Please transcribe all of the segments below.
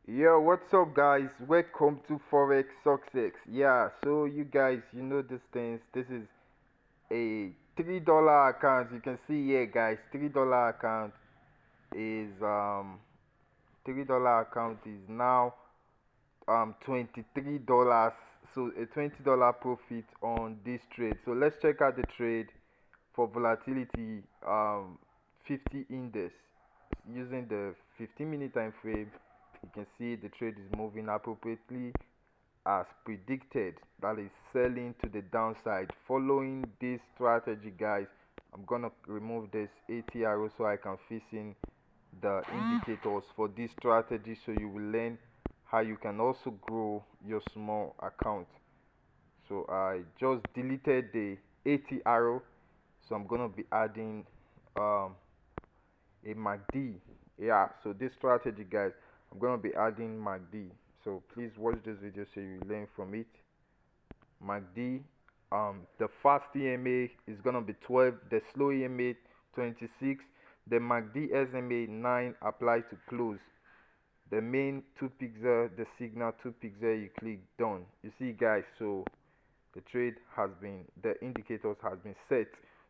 Yo, what's up, guys? Welcome to Forex Success. Yeah, so you guys, you know these things. This is a $3 account. You can see here, guys. $3 account is $3 account is now $23. So a $20 profit on this trade. So let's check out the trade for volatility 50 index using the 15-minute time frame. You can see the trade is moving appropriately as predicted, that is selling to the downside. Following this strategy, guys, I'm gonna remove this ATRO so I can fill in the indicators for this strategy, so you will learn how you can also grow your small account. So I just deleted the ATRO, so I'm gonna be adding a MACD. Yeah, so this strategy, guys, I'm gonna be adding MACD. So please watch this video so you learn from it. MACD, the fast EMA is gonna be 12, the slow EMA 26, the MACD SMA 9 apply to close. The main 2 pixel, the signal 2 pixel, you click done. You see, guys, so the trade has been, the indicators has been set.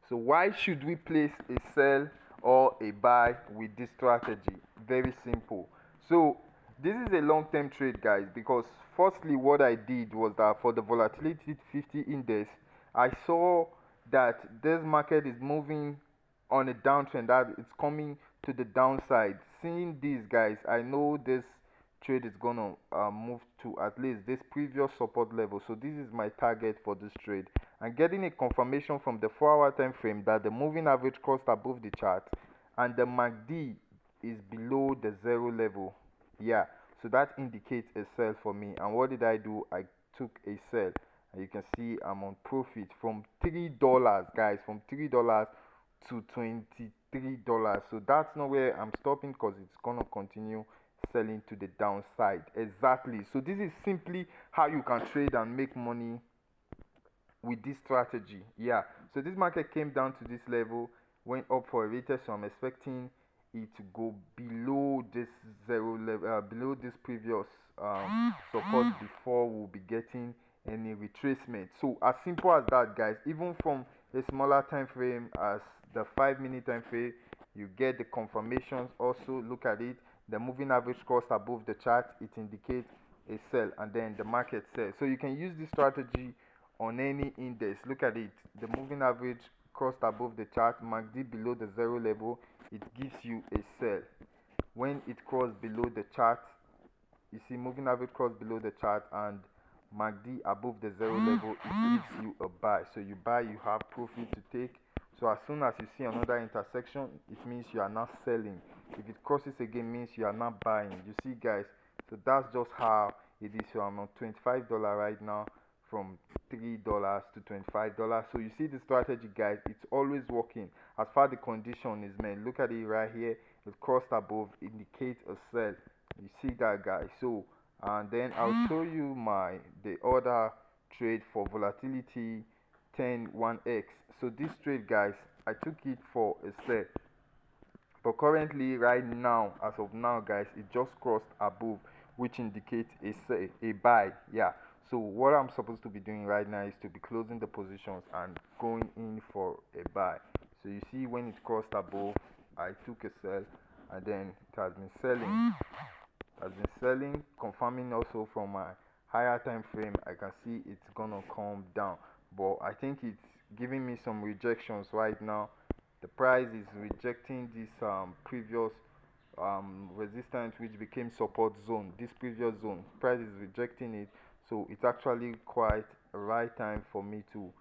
So why should we place a sell or a buy with this strategy? Very simple. So this is a long-term trade, guys, because firstly what I did was that for the volatility 50 index, I saw that this market is moving on a downtrend, that it's coming to the downside. Seeing these, guys, I know this trade is gonna move to at least this previous support level. So this is my target for this trade, and getting a confirmation from the 4-hour time frame that the moving average crossed above the chart and the MACD is below the zero level. Yeah, so that indicates a sell for me. And what did I do? I took a sell, and you can see I'm on profit from $3, guys, from $3 to $23. So that's not where I'm stopping, because it's gonna continue selling to the downside. Exactly. So this is simply how you can trade and make money with this strategy. Yeah, so this market came down to this level, went up for a retest, so I'm expecting it to go below this zero level, below this previous support, before we'll be getting any retracement. So as simple as that, guys. Even from a smaller time frame as the 5-minute time frame, you get the confirmations. Also look at it, the moving average crossed above the chart, it indicates a sell, and then the market sells. So you can use this strategy on any index. Look at it, the moving average crossed above the chart, MACD below the zero level, it gives you a sell. When it crossed below the chart, you see moving average cross below the chart and MACD above the zero level, it gives you a buy. So you buy, you have profit to take. So as soon as you see another intersection, it means you are not selling. If it crosses again, means you are not buying. You see, guys, so that's just how it is. So I'm on $25 right now, from $3 to $25. So you see the strategy, guys, it's always working as far the condition is met. Look at it right here, it crossed above, indicates a sell. You see that, guys. So and then I'll show you the other trade for volatility 101x. So this trade, guys, I took it for a sell, but currently right now, as of now, guys, it just crossed above, which indicates a buy. Yeah, so what I'm supposed to be doing right now is to be closing the positions and going in for a buy. So you see, when it crossed above, I took a sell, and then it has been selling, confirming also from my higher time frame. I can see it's gonna come down, but I think it's giving me some rejections right now. The price is rejecting this previous resistance, which became support zone. This previous zone, price is rejecting it. So it's actually quite a right time for me to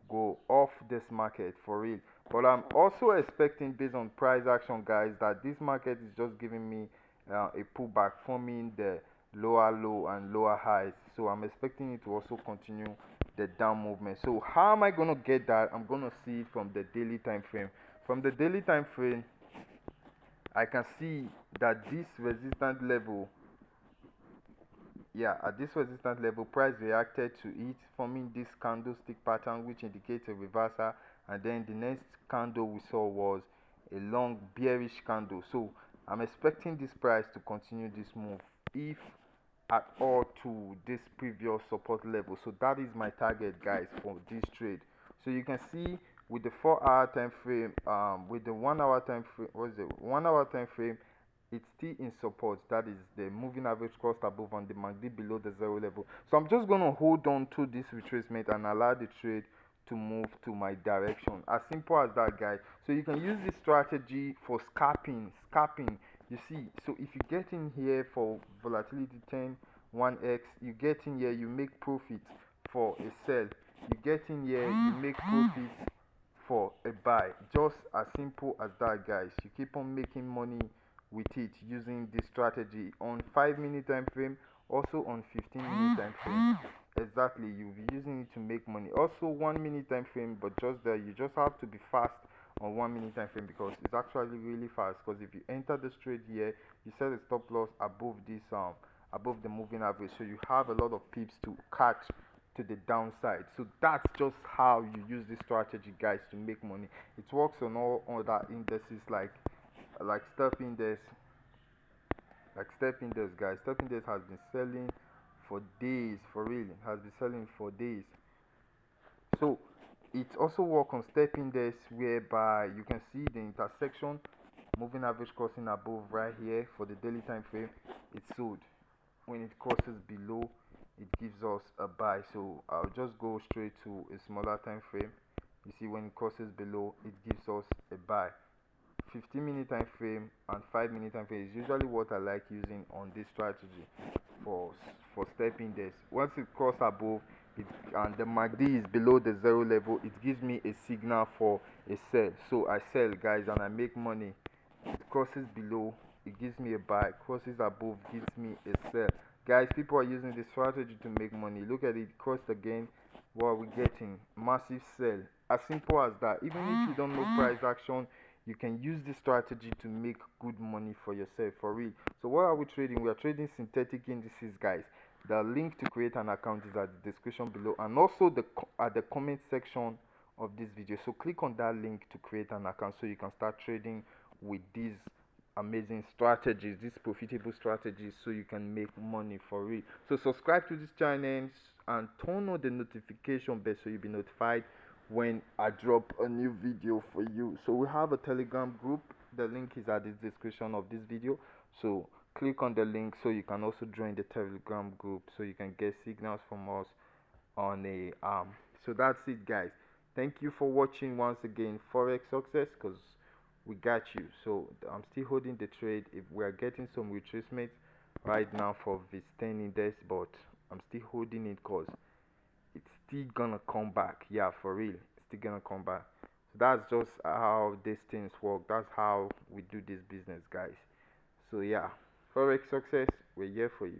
go off this market for real. But I'm also expecting, based on price action, guys, that this market is just giving me a pullback, forming the lower low and lower highs. So I'm expecting it to also continue the down movement. So how am I gonna get that? I'm gonna see it from the daily time frame. From the daily time frame, I can see that this resistance level, yeah, at this resistance level, price reacted to it, forming this candlestick pattern, which indicates a reversal. And then the next candle we saw was a long bearish candle. So I'm expecting this price to continue this move if at all to this previous support level. So that is my target, guys, for this trade. So you can see with the 4 hour time frame, with the 1 hour time frame, what is it, 1 hour time frame, it's still in support. That is the moving average crossed above and the MACD below the zero level. So I'm just gonna hold on to this retracement and allow the trade to move to my direction. As simple as that, guys. So you can use this strategy for scalping. You see, so if you get in here for volatility 10 1x, you get in here, you make profit for a sell. You get in here, you make profit for a buy. Just as simple as that, guys. You keep on making money with it using this strategy on 5 minute time frame, also on 15 minute time frame. Exactly, you'll be using it to make money. Also 1 minute time frame, but just there, you just have to be fast on 1 minute time frame because it's actually really fast. Because if you enter the trade here, you set a stop loss above this above the moving average, so you have a lot of pips to catch to the downside. So that's just how you use this strategy, guys, to make money. It works on all other indices like step index, guys. Step index has been selling for days, for real. It has been selling for days. So it also works on step index whereby you can see the intersection moving average crossing above right here for the daily time frame. It's sold. When it crosses below, it gives us a buy. So I'll just go straight to a smaller time frame. You see, when it crosses below, it gives us a buy. 15 minute time frame and 5 minute time frame is usually what I like using on this strategy for step index. Once it crosses above it and the MACD is below the zero level, it gives me a signal for a sell. So I sell, guys, and I make money. It crosses below, it gives me a buy. Crosses above, gives me a sell. Guys, people are using this strategy to make money. Look at it, crossed again. What are we getting? Massive sell. As simple as that. Even if you don't know price action, you can use this strategy to make good money for yourself, for real. So what are we trading? We are trading synthetic indices, guys. The link to create an account is at the description below, and also at the comment section of this video. So click on that link to create an account so you can start trading with these amazing strategies, these profitable strategies, so you can make money for real. So subscribe to this channel and turn on the notification bell so you'll be notified when I drop a new video for you. So we have a Telegram group. The link is at the description of this video. So click on the link so you can also join the Telegram group so you can get signals from us on a so that's it, guys. Thank you for watching once again. Forex success, because we got you. So I'm still holding the trade. If we are getting some retracement right now for this 10 index, but I'm still holding it because it's still gonna come back. Yeah, for real, it's still gonna come back. So that's just how these things work. That's how we do this business, guys. So yeah, Forex success, we're here for you.